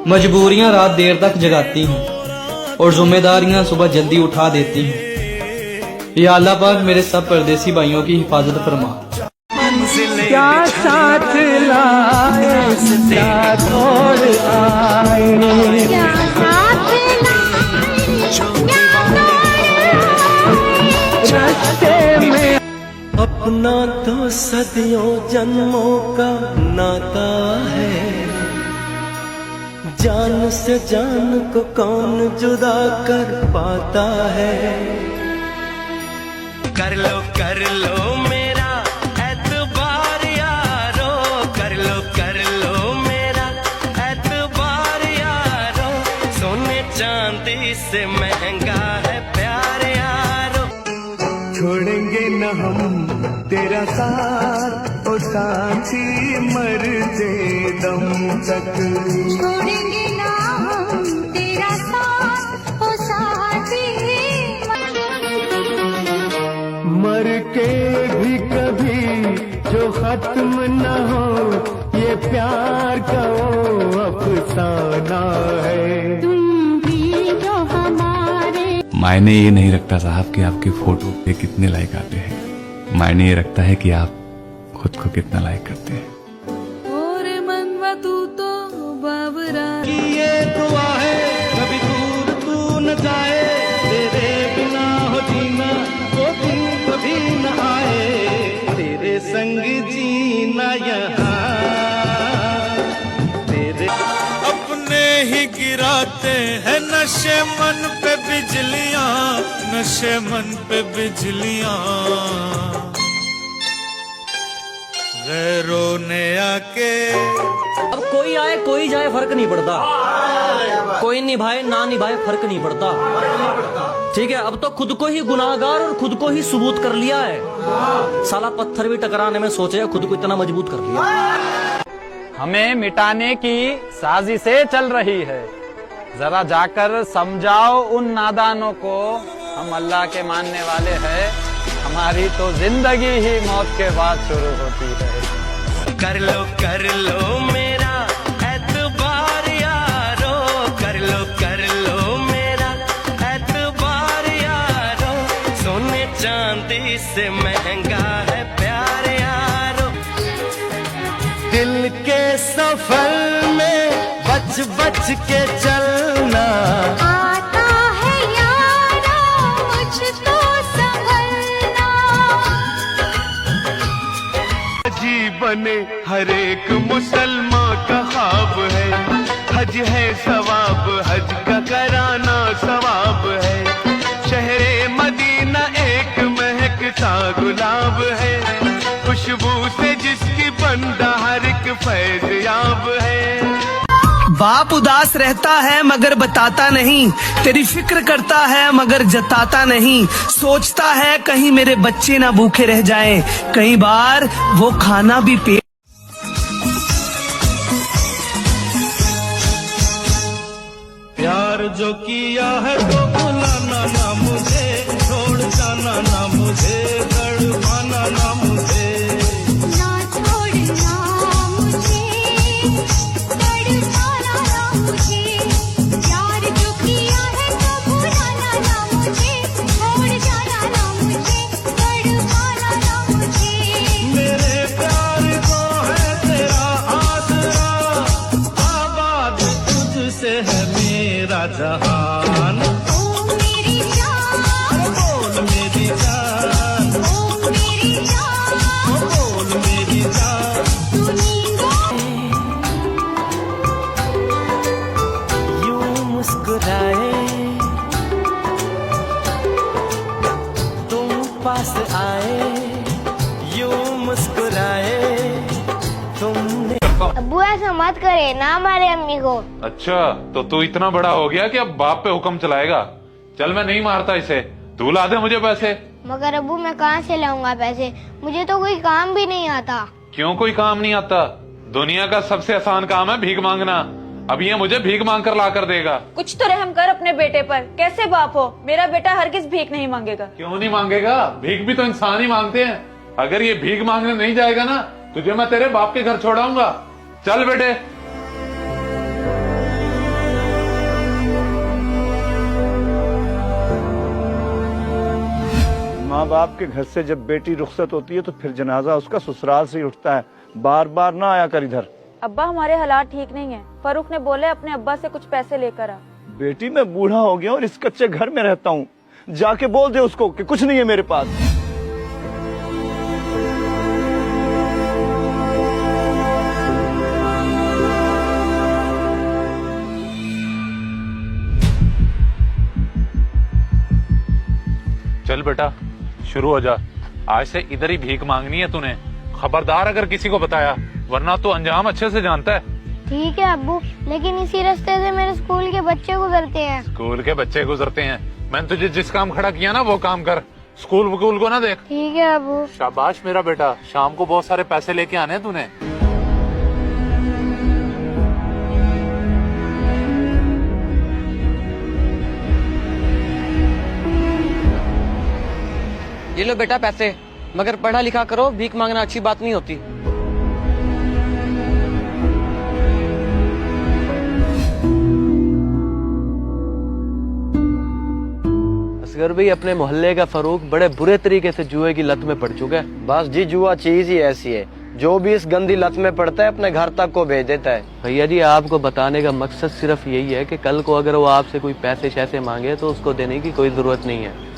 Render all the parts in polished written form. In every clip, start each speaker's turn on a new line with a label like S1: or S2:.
S1: मजबूरियां रात देर तक जगाती हैं और जिम्मेदारियां सुबह जल्दी उठा देती हैं। या अल्लाह पाक मेरे सब परदेसी भाइयों की हिफाजत फरमा।
S2: क्या साथ लाए क्या छोड़ आए, क्या साथ रास्ते में। अपना तो सदियों जन्मों का नाता है, जान से जान को कौन जुदा कर पाता है। कर लो मेरा एतबार यारो, कर लो मेरा एतबार यारो, सोने चांदी से महंगा है प्यार यारो। छोड़ेंगे न हम तेरा साथ ओ साथी, मरते दम तक
S3: छोड़ेंगे ना हम तेरा साथ ओ साथी,
S2: मर के भी कभी जो खत्म न हो ये प्यार का वो अफसाना है।
S3: तुम भी जो हमारे।
S4: मायने ये नहीं रखता साहब कि आपके फोटो पे कितने लाइक आते हैं, मायने ये रखता है कि आप खुद को कितना लाइक करते हैं।
S5: तू तो बाबरा
S2: कि ये दुआ है कभी दूर तू न जाए, तेरे बिना हो जीना वो दिन कभी न आए, तेरे संग जीना यहाँ तेरे।
S6: अपने ही गिराते हैं नशे मन पे बिजलियां, नशे मन पे बिजलियां, गैरों ने आके।
S7: अब कोई आए कोई जाए फर्क नहीं पड़ता, कोई निभाए ना निभाए फर्क नहीं पड़ता, ठीक है। अब तो खुद को ही गुनाहगार और खुद को ही सबूत कर लिया है, साला पत्थर भी टकराने में सोचे खुद को इतना मजबूत कर लिया।
S8: हमें मिटाने की साजिशें चल रही है, जरा जाकर समझाओ उन नादानों को, हम अल्लाह के मानने वाले हैं, हमारी तो जिंदगी ही मौत के बाद शुरू होती है।
S2: कर लो मेरा एतबार यारो, कर लो मेरा एतबार यारो, सोने चांदी से महंगा है प्यार यारो। दिल के सफर में बच बच के चलना
S3: आता है यारा मुझको संभलना,
S2: जीवन हर एक मुसलमान का ख्वाब है, हज है सवाब, हज का कराना सवाब है। शहरे मदीना एक महकता गुलाब है, खुशबू से जिसकी बंदा हर एक फैज़ याब है। बाप उदास रहता है मगर बताता नहीं, तेरी फिक्र करता है मगर जताता नहीं, सोचता है कहीं मेरे बच्चे ना भूखे रह जाएं, कई बार वो खाना भी पेट। प्यार जो किया है तो भुलाना ना मुझे, छोड़ जाना ना मुझे, तड़पाना ना मुझे,
S3: ना छोड़ना मुझे, तड़पाना ना मुझे, प्यार जो किया है तो भुलाना ना मुझे, छोड़ जाना ना मुझे, तड़पाना ना मुझे।
S2: मेरे प्यार को है तेरा आसरा, आबाद तुझसे है मेरा जहान।
S3: ओ मेरी जान,
S2: बोल मेरी जान,
S3: ओ मेरी जान,
S2: बोल मेरी जान।
S3: तू नींदों
S2: यूं मुस्कुराए तुम पास आए, यूं मुस्कुराए तुमने।
S9: अब्बू ऐसा मत करे, ना मारे अम्मी को।
S10: अच्छा तो तू इतना बड़ा हो गया कि अब बाप पे हुक्म चलाएगा। चल मैं नहीं मारता इसे, तू ला दे मुझे पैसे।
S9: मगर अब्बू मैं कहाँ से लाऊंगा पैसे, मुझे तो कोई काम भी नहीं आता।
S10: क्यों कोई काम नहीं आता? दुनिया का सबसे आसान काम है भीख मांगना। अब ये मुझे भीख मांग कर ला कर देगा।
S5: कुछ तो रहम कर अपने बेटे पर, कैसे बाप हो? मेरा बेटा हरगिज भीख नहीं मांगेगा।
S10: क्यों नहीं मांगेगा? भीख भी तो इंसान ही मांगते हैं। अगर ये भीख मांगने नहीं जाएगा ना, तुझे मैं तेरे बाप के घर छोड़ाऊंगा। चल बेटे।
S11: बाप के घर से जब बेटी रुखसत होती है तो फिर जनाजा उसका ससुराल से ही उठता है। बार बार ना आया कर इधर।
S5: अब्बा हमारे हालात ठीक नहीं है, फरूख ने बोले अपने अब्बा से कुछ पैसे लेकर आ।
S11: बेटी मैं बूढ़ा हो गया और इस कच्चे घर में रहता हूँ, जाके बोल दे उसको कि कुछ नहीं है मेरे पास।
S10: चल बेटा शुरू हो जा, आज से इधर ही भीख मांगनी है तूने। खबरदार अगर किसी को बताया, वरना तो अंजाम अच्छे से जानता है।
S9: ठीक है अब्बू, लेकिन इसी रास्ते से मेरे स्कूल के बच्चे गुजरते हैं।
S10: स्कूल के बच्चे गुजरते हैं? मैंने तुझे जिस काम खड़ा किया ना वो काम कर, स्कूल वकूल को ना देख।
S9: ठीक है अब्बू।
S10: शाबाश मेरा बेटा, शाम को बहुत सारे पैसे लेके आने हैं तूने।
S7: ये लो बेटा पैसे, मगर पढ़ा लिखा करो, भीख मांगना अच्छी बात नहीं होती। असगर भाई, अपने मोहल्ले का फरूक बड़े बुरे तरीके से जुए की लत में पड़ चुका है।
S12: बस जी, जुआ चीज ही ऐसी है, जो भी इस गंदी लत में पड़ता है अपने घर तक को भेज देता है।
S7: भैया जी, आपको बताने का मकसद सिर्फ यही है कि कल को अगर वो आपसे कोई पैसे शैसे मांगे तो उसको देने की कोई जरूरत नहीं है।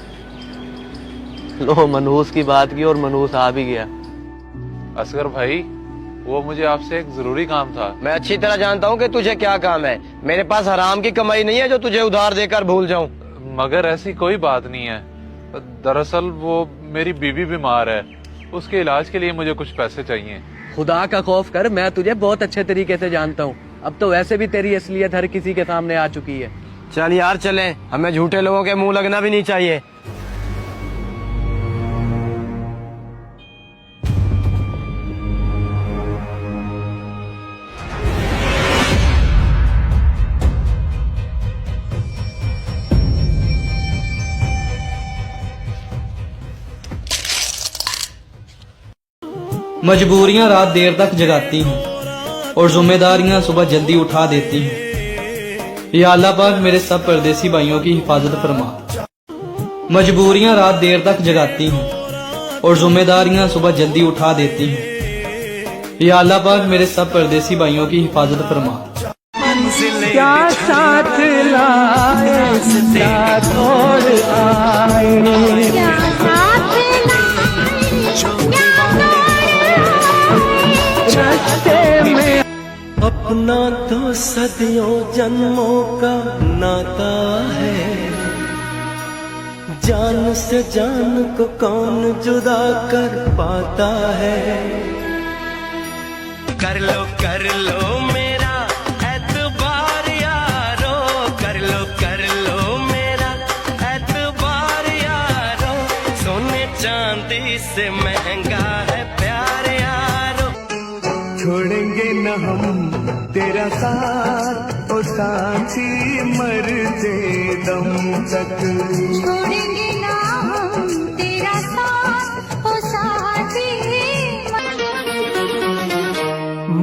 S7: लो, मनहूस की बात की और मनहूस आ भी गया।
S10: असगर भाई, वो मुझे आपसे एक जरूरी काम था।
S12: मैं अच्छी तरह जानता हूँ कि तुझे क्या काम है। मेरे पास हराम की कमाई नहीं है जो तुझे उधार देकर भूल जाऊं।
S10: मगर ऐसी कोई बात नहीं है। दरअसल वो मेरी बीवी बीमार है, उसके इलाज के लिए मुझे कुछ पैसे चाहिए।
S7: खुदा का खौफ कर, मैं तुझे बहुत अच्छे तरीके से जानता हूँ। अब तो वैसे भी तेरी असलियत हर किसी के सामने आ चुकी है।
S12: चल यार चले, हमें झूठे लोगों के मुंह लगना भी नहीं चाहिए।
S1: मजबूरियां रात देर तक जगाती हैं और जिम्मेदारियां सुबह जल्दी उठा देती हैं। या अल्लाह पाक मेरे सब परदेसी भाइयों की हिफाजत फरमा। मजबूरियां रात देर तक जगाती हैं और जिम्मेदारियां सुबह जल्दी उठा देती हैं। या अल्लाह पाक मेरे सब परदेसी भाइयों की हिफाजत फरमा।
S2: क्या साथ लाए, क्या छोड़ आए,
S3: क्या साथ
S2: अपना तो सदियों जन्मों का नाता है। जान से जान को कौन जुदा कर पाता है। कर लो मेरा एतबार यारो, कर लो मेरा एतबार यारो। सोने चांदी से महंगा है प्यार यारो। छोड़ेंगे न हम तेरा साथ ओ साथी, मरते दम तक
S3: छोड़ेंगे ना हम तेरा साथ ओ साथी।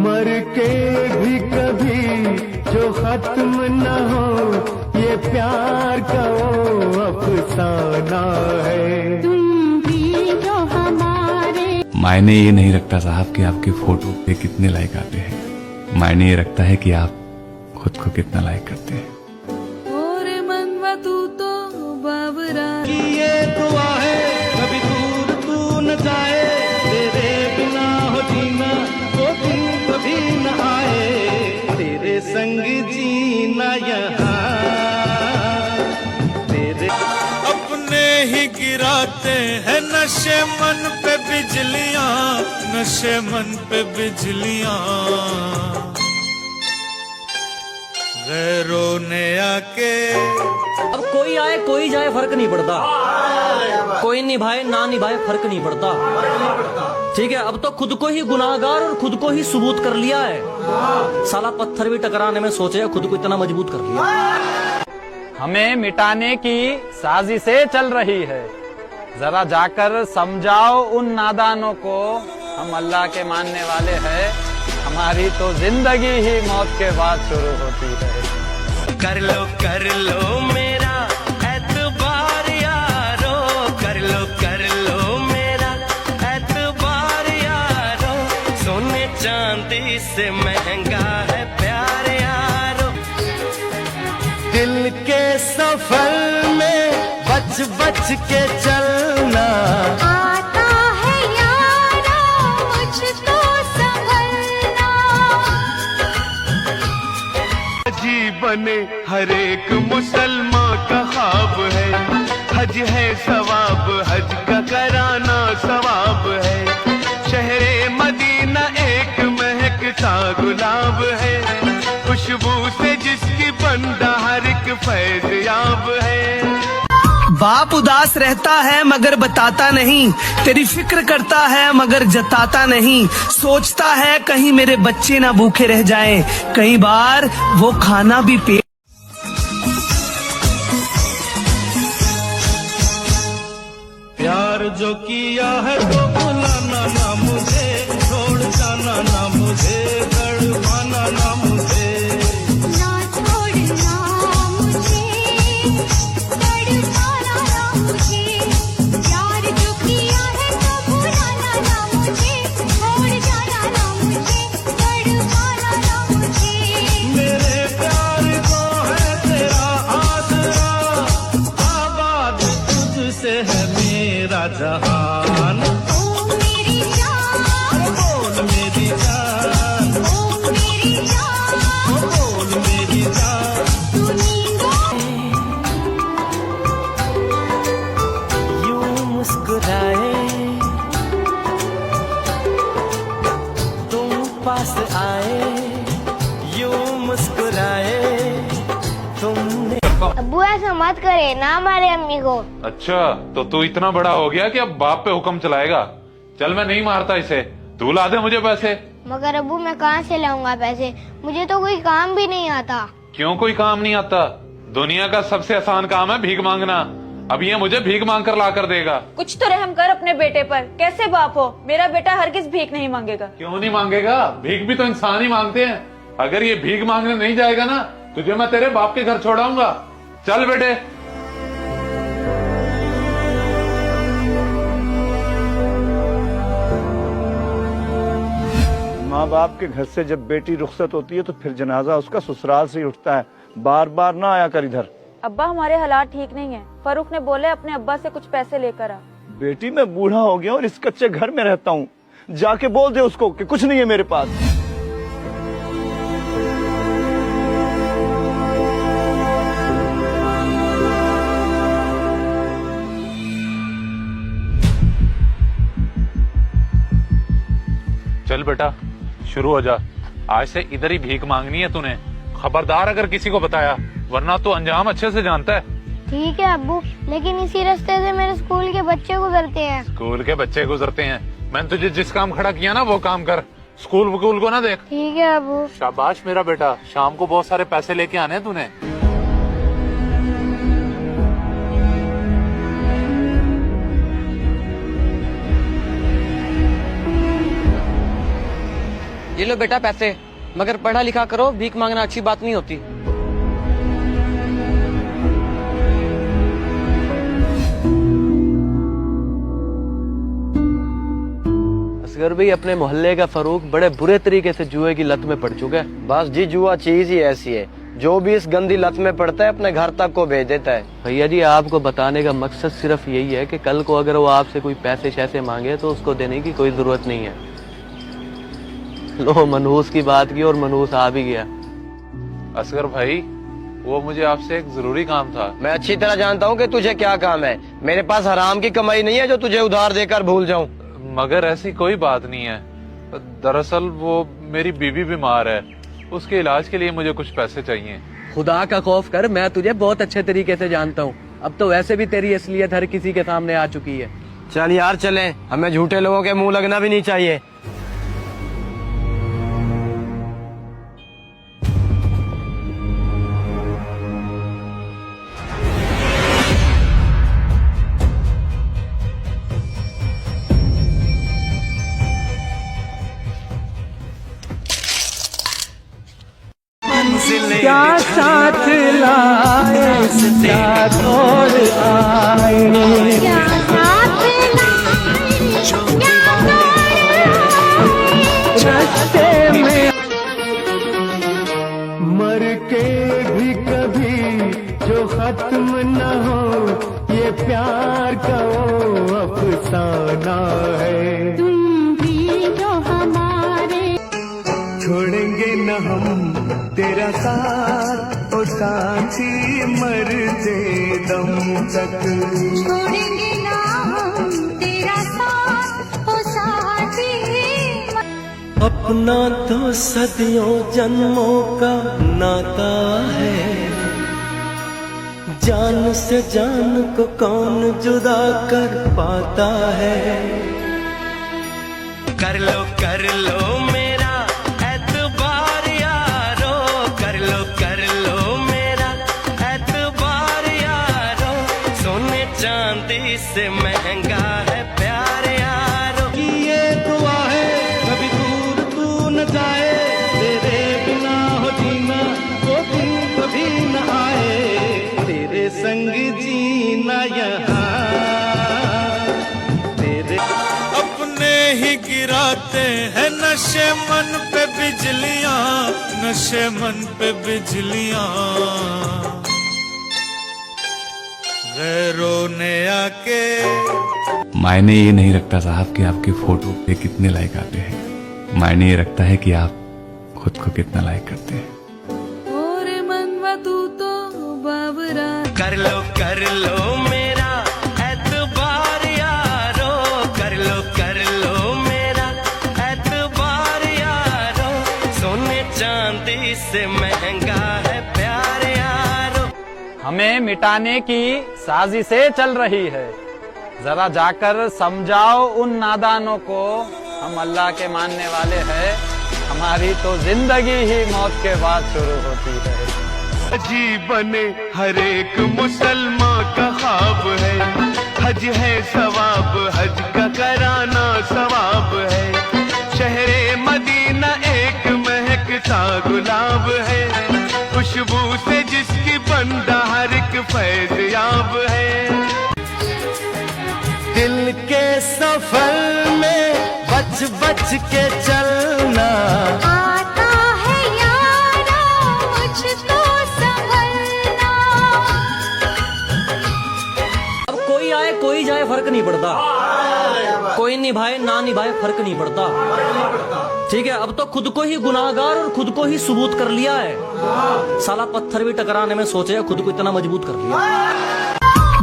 S2: मर के भी कभी जो खत्म न हो, ये प्यार का वो अफसाना है।
S3: तुम भी जो हमारे
S4: मायने ये नहीं रखता साहब कि आपके फोटो पे कितने लाइक आते हैं, मायने ये रखता है कि आप खुद को कितना लाइक करते हैं।
S5: ओरे मनवा तू तो बाबरा
S2: ये दुआ है कभी दूर तू न जाए, तेरे बिना हो जीना वो दिन कभी न आए। तेरे संग जीना यहाँ तेरे
S6: अपने ही गिराते हैं नशे मन पे बिजलियां, नशे मन पे बिजलियां। गैरों ने आके
S7: अब कोई आए कोई जाए फर्क नहीं पड़ता, कोई निभाए ना निभाए फर्क नहीं पड़ता। ठीक है, अब तो खुद को ही गुनाहगार और खुद को ही सबूत कर लिया है। साला पत्थर भी टकराने में सोचे, खुद को इतना मजबूत कर लिया।
S8: हमें मिटाने की साजिशें चल रही है, जरा जाकर समझाओ उन नादानों को हम अल्लाह के मानने वाले हैं। हमारी तो जिंदगी ही मौत के बाद शुरू होती है। कर लो मेरा एतबार यारो, कर लो
S6: सफर में बच बच के चलना।
S3: आता है यारा मुझको संभलना।
S2: जी बने हर एक मुसलमान का ख्वाब है, हज है सवाब, हज का कराना सवाब है। शहरे मदीना एक महकता गुलाब है, खुशबू से जिसकी बंदा हर एक फैज याब है।
S13: बाप उदास रहता है मगर बताता नहीं, तेरी फिक्र करता है मगर जताता नहीं। सोचता है कहीं मेरे बच्चे ना भूखे रह जाएं, कई बार वो खाना भी पेट।
S6: प्यार जो किया है तो भुलाना ना मुझे, छोड़ जाना ना मुझे, तड़पाना ना मुझे।
S3: ना छोड़ना मुझे, तड़पाना ना मुझे। प्यार जो किया है तो भुलाना ना मुझे, छोड़ जाना ना मुझे, तड़पाना ना मुझे।
S6: मेरे प्यार को है तेरा आसरा, आबाद तुझसे है मेरा जहान।
S3: ओ मेरी जान,
S6: बोल मेरी जान,
S3: ओ मेरी जान,
S6: बोल मेरी जान।
S3: तू नींदों
S13: यूं मुस्कुराए तुम पास आए, यूं मुस्कुराए तुमने।
S9: अब्बू ऐसा मत करे, ना मारे अम्मी को।
S10: अच्छा, तो तू इतना बड़ा हो गया कि अब बाप पे हुक्म चलाएगा। चल मैं नहीं मारता इसे, तू ला दे मुझे पैसे।
S9: मगर अब्बू मैं कहाँ से लाऊंगा पैसे, मुझे तो कोई काम भी नहीं आता।
S10: क्यों कोई काम नहीं आता? दुनिया का सबसे आसान काम है भीख मांगना। अब ये मुझे भीख मांग कर ला कर देगा।
S5: कुछ तो रहम कर अपने बेटे पर, कैसे बाप हो? मेरा बेटा हरगिज भीख नहीं मांगेगा।
S10: क्यों नहीं मांगेगा? भीख भी तो इंसान ही मांगते हैं। अगर ये भीख मांगने नहीं जाएगा ना, तुझे मैं तेरे बाप के घर छोड़ाऊंगा। चल बेटे।
S11: माँ बाप के घर से जब बेटी रुखसत होती है तो फिर जनाजा उसका ससुराल से ही उठता है। बार बार ना आया कर इधर।
S5: अब्बा हमारे हालात ठीक नहीं है, फरूख ने बोले अपने अब्बा से कुछ पैसे लेकर आ।
S11: बेटी मैं बूढ़ा हो गया और इस कच्चे घर में रहता हूँ, जाके बोल दे उसको कि कुछ नहीं है मेरे पास।
S10: चल बेटा शुरू हो जा। आज से इधर ही भीख मांगनी है तूने। खबरदार अगर किसी को बताया, वरना तो अंजाम अच्छे से जानता है।
S9: ठीक है अब्बू, लेकिन इसी रास्ते से मेरे स्कूल के बच्चे गुजरते हैं।
S10: स्कूल के बच्चे गुजरते हैं? मैंने तुझे जिस काम खड़ा किया ना वो काम कर, स्कूल वकूल को ना देख।
S9: ठीक है अब्बू।
S10: शाबाश मेरा बेटा, शाम को बहुत सारे पैसे लेके आने हैं तूने।
S7: ये लो बेटा पैसे, मगर पढ़ा लिखा करो, भीख मांगना अच्छी बात नहीं होती। असगर भाई, अपने मोहल्ले का फरूक बड़े बुरे तरीके से जुए की लत में पड़ चुका है।
S12: बस जी, जुआ चीज ही ऐसी है, जो भी इस गंदी लत में पड़ता है अपने घर तक को भेज देता है।
S7: भैया जी, आपको बताने का मकसद सिर्फ यही है कि कल को अगर वो आपसे कोई पैसे शैसे मांगे तो उसको देने की कोई जरूरत नहीं है। लो, मनहूस की बात की और मनहूस आ भी गया।
S10: असगर भाई, वो मुझे आपसे एक जरूरी काम था।
S12: मैं अच्छी तरह जानता हूँ कि तुझे क्या काम है। मेरे पास हराम की कमाई नहीं है जो तुझे उधार देकर भूल जाऊं।
S10: मगर ऐसी कोई बात नहीं है। दरअसल वो मेरी बीवी बीमार है, उसके इलाज के लिए मुझे कुछ पैसे चाहिए।
S7: खुदा का खौफ कर, मैं तुझे बहुत अच्छे तरीके से जानता हूँ। अब तो वैसे भी तेरी असलियत हर किसी के सामने आ चुकी है।
S12: चल यार चले, हमें झूठे लोगों के मुंह लगना भी नहीं चाहिए।
S13: क्या साथ लाए, क्या छोड़ आए,
S3: क्या साथ
S13: रास्ते में
S6: मर के भी कभी जो
S2: खत्म न हो ये प्यार का वो अफसाना है।
S3: तुम भी जो हमारे
S2: छोड़ेंगे न हम तेरा साथ ओ साथी मरते दम तक।
S3: छोड़ेंगे ना हम तेरा साथ ओ साथी।
S2: अपना तो सदियों जन्मों का नाता है, जान से जान को कौन जुदा कर पाता है।
S12: कर लो मेरा एतबार यारो, कर लो मेरा एतबार यारो, सोने चांदी से महंगा है प्यार यारो।
S2: ये दुआ है कभी दूर तू न जाए, तेरे बिना हो जीना वो दिन कभी न आए, तेरे संग जीना यहाँ तेरे।
S6: अपने ही गिराते हैं नशे मन पे बिजलियां, नशे मन पे बिजलियां, गैरों ने आके।
S4: मायने ये नहीं रखता साहब कि आपके फोटो पे कितने लाइक आते हैं, मायने ये रखता है कि आप खुद को कितना लाइक करते हैं।
S5: ओरे मनवा तू तो बाबरा।
S12: कर लो मेरा एतबार यारो, कर लो मेरा एतबार यारो, सोने चांदी से महंगा है प्यार यारो।
S8: हमें मिटाने की साजिशें चल रही है, जरा जाकर समझाओ उन नादानों को, हम अल्लाह के मानने वाले हैं, हमारी तो जिंदगी ही मौत के बाद शुरू होती है।
S2: अजीब बने हर एक मुसलमान का ख्वाब है, हज है सवाब हज का कराना सवाब है। शहरे मदीना एक महकता गुलाब है, खुशबू से जिसकी बंदा हर एक फैज याब है। दिल के सफर में बच बच के चलना,
S3: आता है यारा मुझको संभलना।
S7: अब कोई आए कोई जाए फर्क नहीं पड़ता, कोई निभाए ना निभाए फर्क नहीं पड़ता। ठीक है, अब तो खुद को ही गुनाहगार और खुद को ही सबूत कर लिया है। साला पत्थर भी टकराने में सोचे, खुद को इतना मजबूत कर लिया।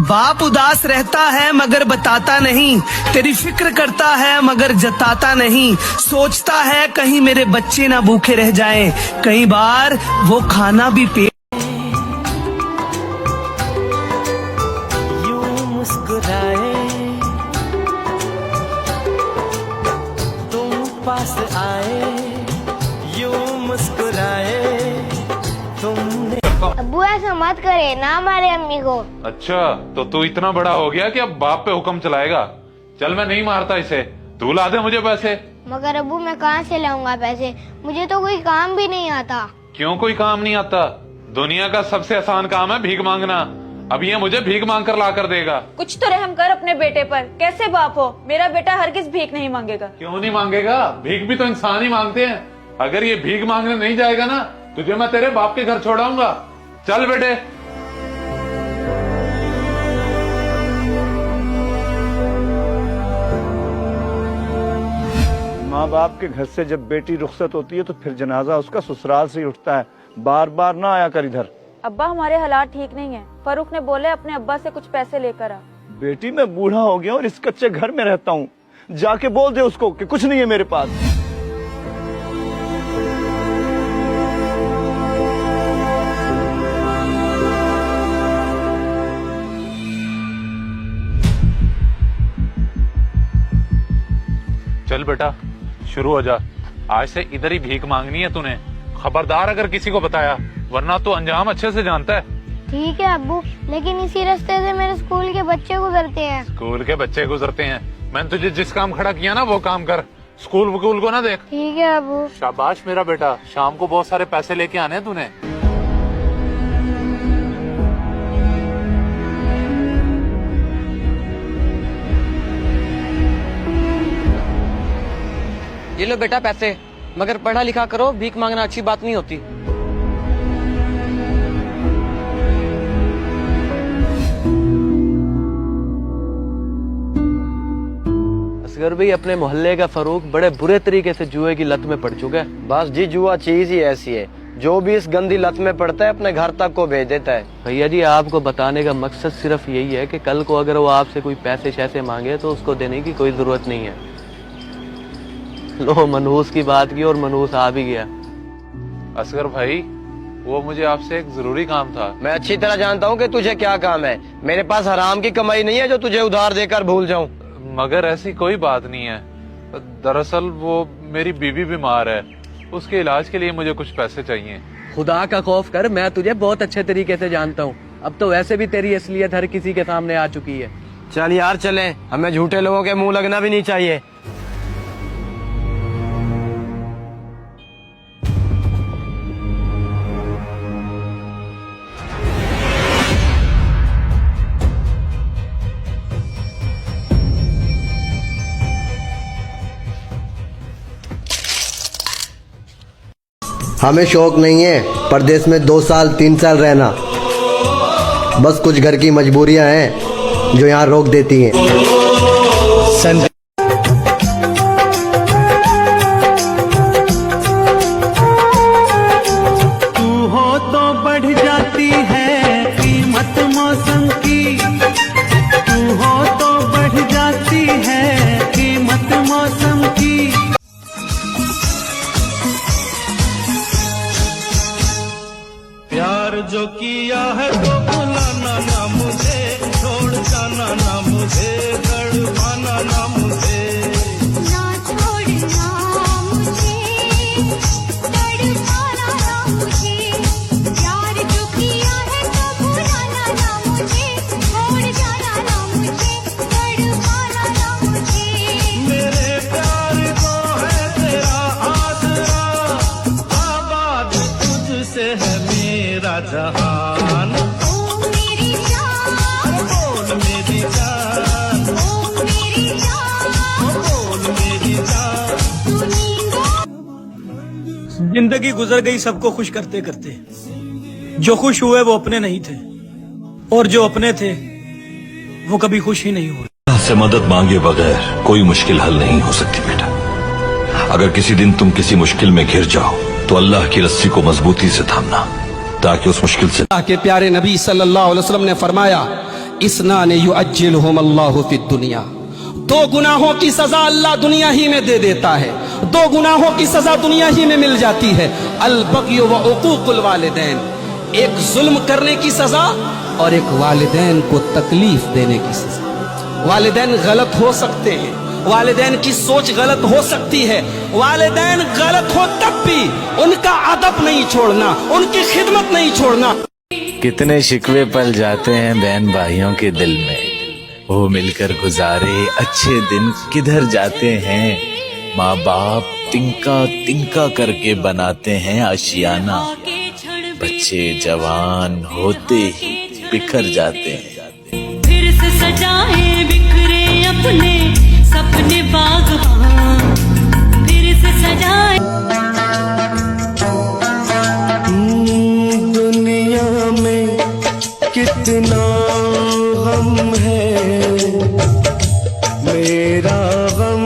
S13: बाप उदास रहता है मगर बताता नहीं, तेरी फिक्र करता है मगर जताता नहीं, सोचता है कहीं मेरे बच्चे ना भूखे रह जाएं, कई बार वो खाना भी पेट।
S2: यूं मुस्कुराए तुम पास आए, यूं मुस्कुराए तुमने।
S9: अब्बू ऐसा मत करे, ना मारे अम्मी को।
S10: अच्छा, तो तू इतना बड़ा हो गया कि अब बाप पे हुक्म चलाएगा। चल मैं नहीं मारता इसे, तू ला दे मुझे पैसे।
S9: मगर अब्बू मैं कहाँ से लाऊंगा पैसे, मुझे तो कोई काम भी नहीं आता।
S10: क्यों कोई काम नहीं आता? दुनिया का सबसे आसान काम है भीख मांगना। अब ये मुझे भीख मांग कर ला कर देगा।
S5: कुछ तो रहम कर अपने बेटे पर, कैसे बाप हो? मेरा बेटा हरगिज भीख नहीं मांगेगा।
S10: क्यों नहीं मांगेगा? भीख भी तो इंसान ही मांगते हैं। अगर ये भीख मांगने नहीं जाएगा ना, तुझे मैं तेरे बाप के घर छोड़ाऊंगा। चल बेटे।
S11: माँ बाप के घर से जब बेटी रुखसत होती है तो फिर जनाजा उसका ससुराल से ही उठता है। बार बार ना आया कर इधर।
S5: अब्बा हमारे हालात ठीक नहीं है, फरूख ने बोले अपने अब्बा से कुछ पैसे लेकर आ।
S11: बेटी मैं बूढ़ा हो गया और इस कच्चे घर में रहता हूँ, जाके बोल दे उसको कि कुछ नहीं है मेरे पास।
S10: चल बेटा शुरू हो जा, आज से इधर ही भीख मांगनी है तूने। खबरदार अगर किसी को बताया, वरना तो अंजाम अच्छे से जानता है।
S9: ठीक है अब्बू, लेकिन इसी रास्ते से मेरे स्कूल के बच्चे गुजरते हैं।
S10: स्कूल के बच्चे गुजरते हैं? मैंने तुझे जिस काम खड़ा किया ना वो काम कर, स्कूल वकूल को ना देख।
S9: ठीक है अब्बू।
S10: शाबाश मेरा बेटा, शाम को बहुत सारे पैसे लेके आने हैं तूने।
S12: ये लो बेटा पैसे, मगर पढ़ा लिखा करो, भीख मांगना अच्छी बात नहीं होती। भाई अपने मोहल्ले का फरूक बड़े बुरे तरीके से जुए की लत में पड़ चुका है। बस जी जुआ चीज ही ऐसी है, जो भी इस गंदी लत में पड़ता है अपने घर तक को भेज देता है। भैया जी आपको बताने का मकसद सिर्फ यही है कि कल को अगर वो आपसे कोई पैसे शैसे मांगे तो उसको देने की कोई जरूरत नहीं है। लो मनहूस की बात की और मनहूस आ भी गया।
S10: असगर भाई वो मुझे आपसे एक जरूरी काम था।
S12: मैं अच्छी तरह जानता हूँ कि तुझे क्या काम है। मेरे पास हराम की कमाई नहीं है जो तुझे उधार देकर भूल जाऊं।
S10: मगर ऐसी कोई बात नहीं है। दरअसल वो मेरी बीवी बीमार है, उसके इलाज के लिए मुझे कुछ पैसे चाहिए।
S12: खुदा का खौफ कर, मैं तुझे बहुत अच्छे तरीके से जानता हूँ। अब तो वैसे भी तेरी असलियत हर किसी के सामने आ चुकी है। चल यार चले, हमें झूठे लोगों के मुंह लगना भी नहीं चाहिए।
S14: हमें शौक नहीं है परदेश में 2 साल 3 साल रहना, बस कुछ घर की मजबूरियां हैं जो यहाँ रोक देती हैं।
S6: तू हो तो बढ़ जाती है कीमत मौसम की, तू हो तो बढ़ जाती है कीमत मौसम की। प्यार जो किया है तो भुलाना ना मुझे, छोड़ जाना ना मुझे, तड़पाना ना मुझे।
S3: ना छोड़ना मुझे, तड़पाना ना मुझे, प्यार जो किया है तो भुलाना ना मुझे, छोड़ जाना ना मुझे, तड़पाना ना मुझे।
S6: मेरे प्यार को है तेरा आसरा, आबाद तुझसे है मेरा जहान।
S3: ओ मेरी जान,
S6: बोल मेरी जान,
S3: ओ मेरी जान,
S6: बोल मेरी जान।
S3: तू नींदों
S13: जिंदगी गुजर गई सबको खुश करते करते, जो खुश हुए वो अपने नहीं थे और जो अपने थे वो कभी खुश ही नहीं हुए।
S15: अल्लाह से मदद मांगे बगैर कोई मुश्किल हल नहीं हो सकती बेटा। अगर किसी दिन तुम किसी मुश्किल में घिर जाओ तो अल्लाह की रस्सी को मजबूती से थामना, ताकि उस मुश्किल से।
S13: के प्यारे नबी सल्लल्लाहु अलैहि वसल्लम ने फरमाया, इसनाने युअज्जिलहुम अल्लाहु फिद दुनिया, 2 गुनाहों की सजा अल्लाह दुनिया ही में दे देता है, 2 गुनाहों की सजा दुनिया ही में मिल जाती है। अल बग़य व उक़ूक़ुल वालिदैन, एक जुल्म करने की सजा और एक वालिदैन को तकलीफ देने की सजा। वालिदैन गलत हो सकते हैं, वालिदैन की सोच गलत हो सकती है, वालिदैन गलत हो तब भी उनका अदब नहीं छोड़ना, उनकी खिदमत नहीं छोड़ना।
S16: कितने शिकवे पल जाते हैं बहन भाइयों के दिल में, वो मिलकर गुजारे अच्छे दिन किधर जाते हैं। माँ बाप तिनका तिनका करके बनाते हैं आशियाना, बच्चे जवान होते ही बिखर जाते हैं।
S3: फिर से सजाए बिखरे अपने सपने बाग, फिर से सजाए।
S6: दुनिया में कितना गम है, मेरा गम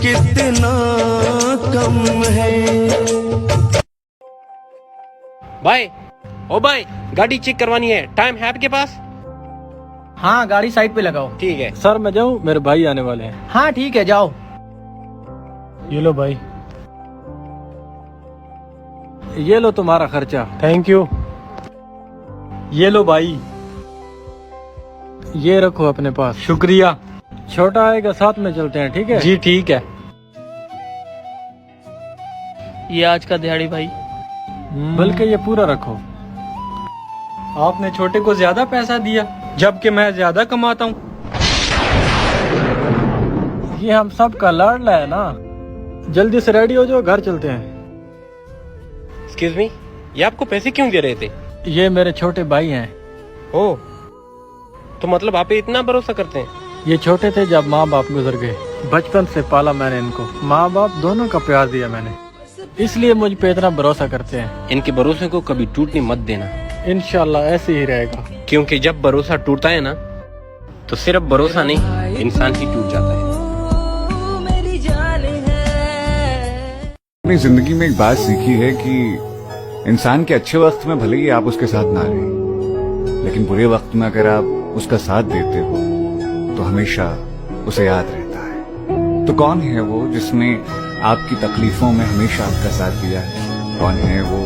S6: कितना कम है।
S12: भाई ओ भाई, गाड़ी चेक करवानी है, टाइम है आपके पास?
S7: हाँ गाड़ी साइड पे लगाओ।
S12: ठीक है
S7: सर मैं जाऊँ, मेरे भाई आने वाले हैं। हाँ ठीक है जाओ। ये लो भाई, ये लो तुम्हारा खर्चा। Thank you. ये लो भाई, ये रखो अपने पास। शुक्रिया। छोटा आएगा साथ में चलते हैं, ठीक है? जी ठीक है।
S12: ये आज का दिहाड़ी भाई।
S7: बल्कि ये पूरा रखो। आपने छोटे को ज्यादा पैसा दिया जबकि मैं ज्यादा कमाता हूँ। ये हम सब का लाडला है ना। जल्दी से रेडी हो जाओ, घर चलते हैं।
S12: एक्सक्यूज मी, ये आपको पैसे क्यों दे रहे थे?
S7: ये मेरे छोटे भाई हैं।
S12: ओ, तो मतलब आप पे इतना भरोसा करते हैं?
S7: ये छोटे थे जब माँ बाप गुजर गए, बचपन से पाला मैंने इनको, माँ बाप दोनों का प्यार दिया मैंने, इसलिए मुझ पे इतना भरोसा करते हैं।
S12: इनके भरोसे को कभी टूटने मत देना।
S7: इंशाल्लाह ऐसे ही रहेगा।
S12: क्योंकि जब भरोसा टूटता है ना, तो सिर्फ भरोसा नहीं, इंसान ही टूट जाता है।
S4: अपनी जिंदगी में एक बात सीखी है कि इंसान के अच्छे वक्त में भले ही आप उसके साथ ना रहें, लेकिन बुरे वक्त में अगर आप उसका साथ देते हो तो हमेशा उसे याद रहता है। तो कौन है वो जिसने आपकी तकलीफों में हमेशा आपका साथ दिया है? कौन है वो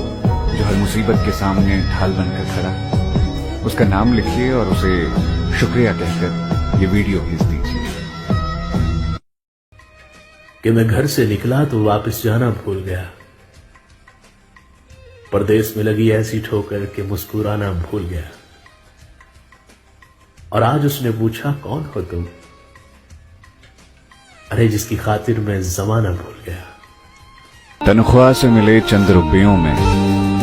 S4: जो हर मुसीबत के सामने ढाल बनकर खड़ा है? उसका नाम लिखिए और उसे शुक्रिया कहकर ये वीडियो भेज दीजिए।
S17: कि मैं घर से निकला तो वापस जाना भूल गया, परदेश में लगी ऐसी ठोकर कि मुस्कुराना भूल गया। और आज उसने पूछा कौन हो तुम? अरे जिसकी खातिर मैं जमाना भूल गया।
S4: तनख्वाह से मिले चंद रुपयों में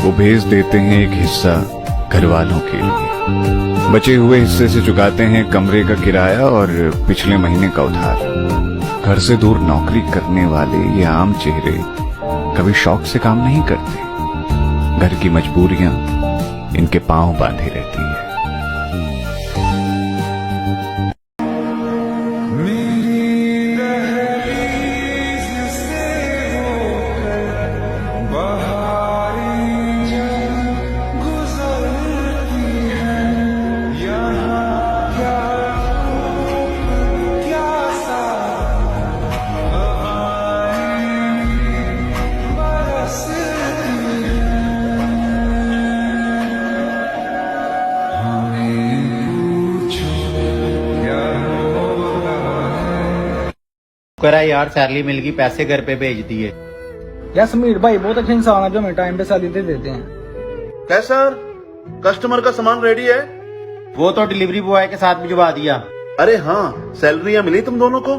S4: वो भेज देते हैं एक हिस्सा घर वालों के लिए। बचे हुए हिस्से से चुकाते हैं कमरे का किराया और पिछले महीने का उधार। घर से दूर नौकरी करने वाले ये आम चेहरे कभी शौक से काम नहीं करते। घर की मजबूरियां इनके पांव बांधे रहती है।
S18: करा यार, सैलरी मिल गई, पैसे घर पे भेज दिए।
S19: यार समीर भाई बहुत अच्छे इंसान है जो हमें टाइम पे सैलरी देते हैं।
S20: कैसा कस्टमर का सामान रेडी है?
S18: वो तो डिलीवरी बॉय के साथ भिजवा दिया।
S20: अरे हाँ, सैलरियाँ मिली तुम दोनों को?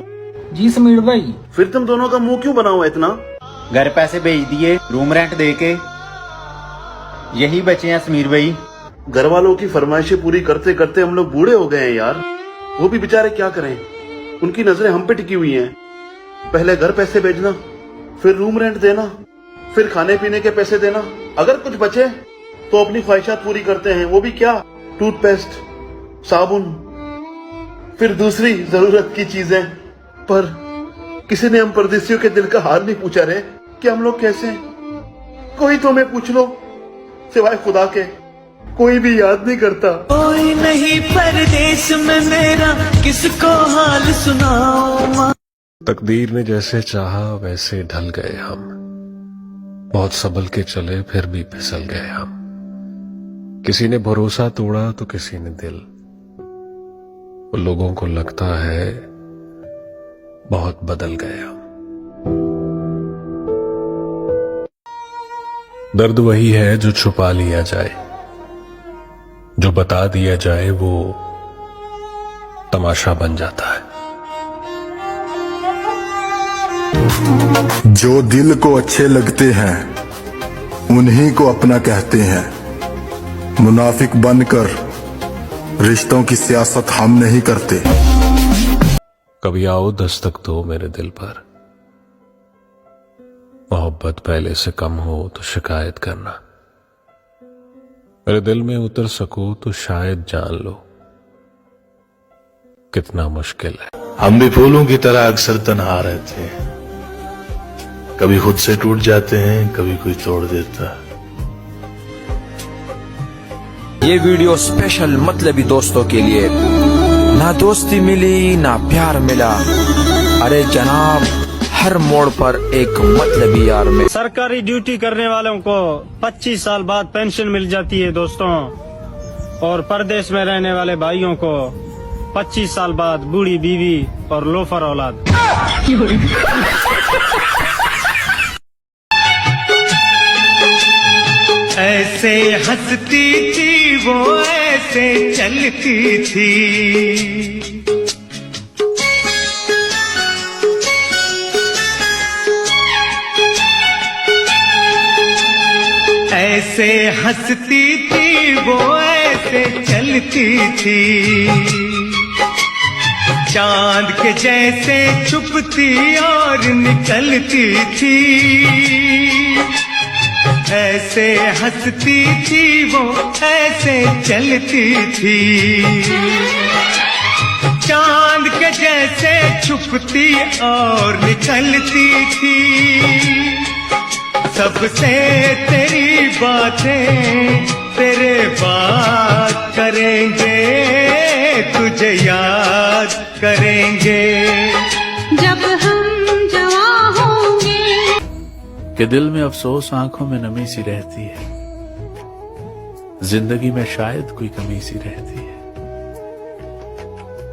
S19: जी समीर भाई।
S20: फिर तुम दोनों का मुंह क्यों बना हुआ इतना?
S18: घर पैसे भेज दिए, रूम रेंट दे के, यही बचे हैं समीर भाई।
S20: घर वालों की फरमाइशें पूरी करते करते हम लोग बूढ़े हो गए हैं यार। वो भी बेचारे क्या करें, उनकी नजरें हम पे टिकी हुई हैं। पहले घर पैसे भेजना, फिर रूम रेंट देना, फिर खाने पीने के पैसे देना। अगर कुछ बचे तो अपनी ख्वाहिशात पूरी करते हैं, वो भी क्या, टूथपेस्ट, साबुन, फिर दूसरी जरूरत की चीजें। पर किसी ने हम परदेसियों के दिल का हाल नहीं पूछा रे कि हम लोग कैसे हैं। कोई तो हमें पूछ लो, सिवाय खुदा के कोई भी याद नहीं करता।
S6: कोई नहीं परदेश में मेरा, किसको हाल सुनाओ।
S21: तकदीर ने जैसे चाहा वैसे ढल गए हम, बहुत संभल के चले फिर भी फिसल गए हम। किसी ने भरोसा तोड़ा तो किसी ने दिल। वो लोगों को लगता है बहुत बदल गए हम। दर्द वही है जो छुपा लिया जाए, जो बता दिया जाए वो तमाशा बन जाता है।
S22: जो दिल को अच्छे लगते हैं उन्हीं को अपना कहते हैं। मुनाफिक बनकर रिश्तों की सियासत हम नहीं करते।
S21: कभी आओ दस्तक दो मेरे दिल पर, मोहब्बत पहले से कम हो तो शिकायत करना। मेरे दिल में उतर सको तो शायद जान लो कितना मुश्किल है।
S17: हम भी फूलों की तरह अक्सर तन्हा रहते हैं, कभी खुद से टूट जाते हैं, कभी कोई तोड़ देता है।
S23: ये वीडियो स्पेशल मतलबी दोस्तों के लिए। ना दोस्ती मिली ना प्यार मिला, अरे जनाब हर मोड़ पर एक मतलबी यार में।
S24: सरकारी ड्यूटी करने वालों को 25 साल बाद पेंशन मिल जाती है दोस्तों, और परदेश में रहने वाले भाइयों को 25 साल बाद बूढ़ी बीवी और लोफर औलाद।
S6: ऐसे हंसती थी वो, ऐसे चलती थी। ऐसे हंसती थी वो, ऐसे चलती थी। चांद के जैसे छुपती और निकलती थी। ऐसे हंसती थी वो, ऐसे चलती थी। चांद के जैसे छुपती और निकलती थी। सबसे तेरी बातें तेरे बात करेंगे, तुझे याद करेंगे
S3: जब हम जवां होंगे।
S16: कि दिल में अफसोस आंखों में नमी सी रहती है, जिंदगी में शायद कोई कमी सी रहती है।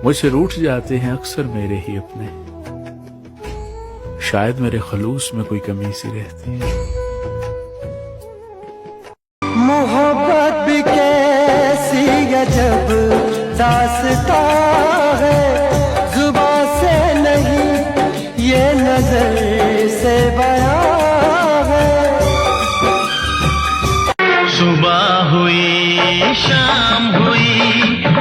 S16: मुझसे रूठ जाते हैं अक्सर मेरे ही अपने, शायद मेरे खलूस में कोई कमी सी रहती है।
S6: मोहब्बत भी कैसी अजब दास्तां है, जुबां से नहीं ये नजर से बयां है।
S1: सुबह हुई शाम हुई,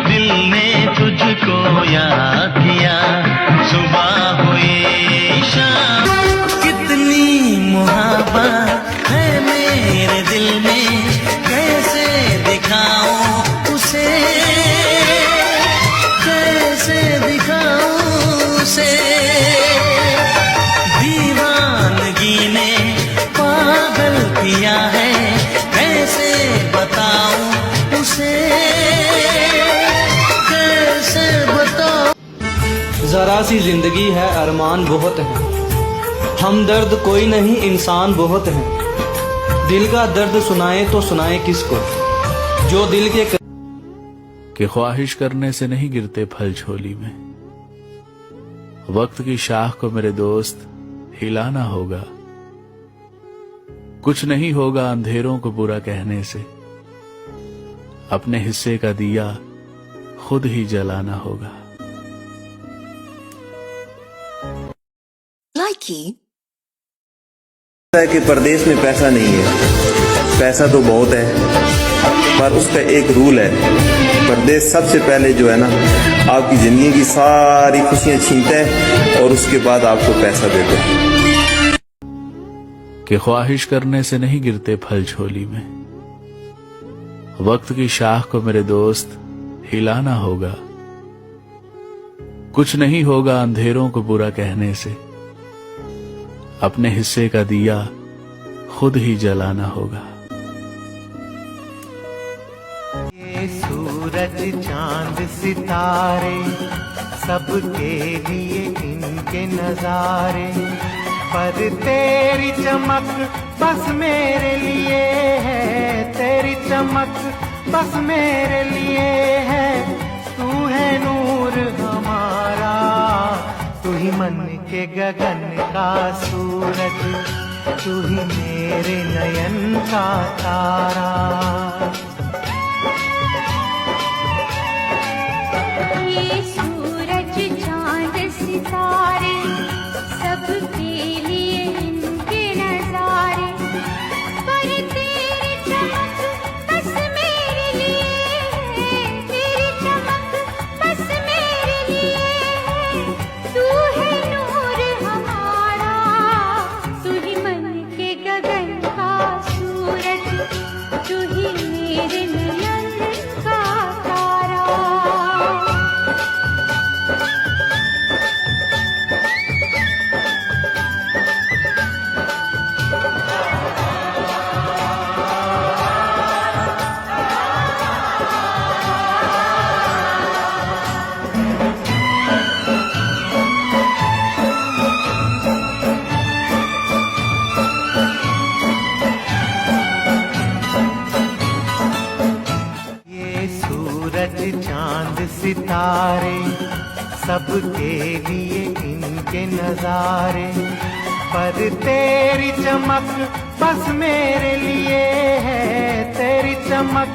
S1: दिल ने तुझको याद किया। सुबह हुई शाम, कितनी मोहब्बत है मेरे दिल में, कैसे दिखाऊं उसे, कैसे दिखाऊं उसे। दीवानगी ने पागल किया है, कैसे बताऊं उसे, कैसे बताऊं।
S7: जरा सी जिंदगी है अरमान बहुत है, हमदर्द कोई नहीं इंसान बहुत है। दिल का दर्द सुनाए तो सुनाए किसको, जो दिल के
S16: ख्वाहिश करने से नहीं गिरते फल झोली में। वक्त की शाख को मेरे दोस्त हिलाना होगा, कुछ नहीं होगा अंधेरों को बुरा कहने से। अपने हिस्से का दिया खुद ही जलाना होगा।
S2: है कि परदेश में पैसा नहीं है, पैसा तो बहुत है, पर उसका एक रूल है, परदेश सबसे पहले जो है ना आपकी जिंदगी की सारी खुशियां छीनता है और उसके बाद आपको पैसा देता है।
S16: कि ख्वाहिश करने से नहीं गिरते फल झोली में। वक्त की शाख को मेरे दोस्त हिलाना होगा, कुछ नहीं होगा अंधेरों को बुरा कहने से। अपने हिस्से का दिया खुद ही जलाना होगा।
S6: ये सूरज चांद सितारे सबके लिए इनके नजारे, पर तेरी चमक बस मेरे लिए है, तेरी चमक बस मेरे लिए है। तू है नूर हमारा, तू ही मन के गगन का सूरज, तू ही मेरे नयन का तारा।
S3: ये सूरज चांद सितारे सबके लिए इनके नजारे, पर तेरी चमक बस मेरे लिए है, तेरी चमक बस मेरे लिए है। तू है नूर हमारा, तू ही मन के गगन का सूरज, तू ही मेरे नयन का तारा।
S6: सूरज चांद सितारे सबके लिए इनके नजारे, पर तेरी चमक बस मेरे लिए है, तेरी चमक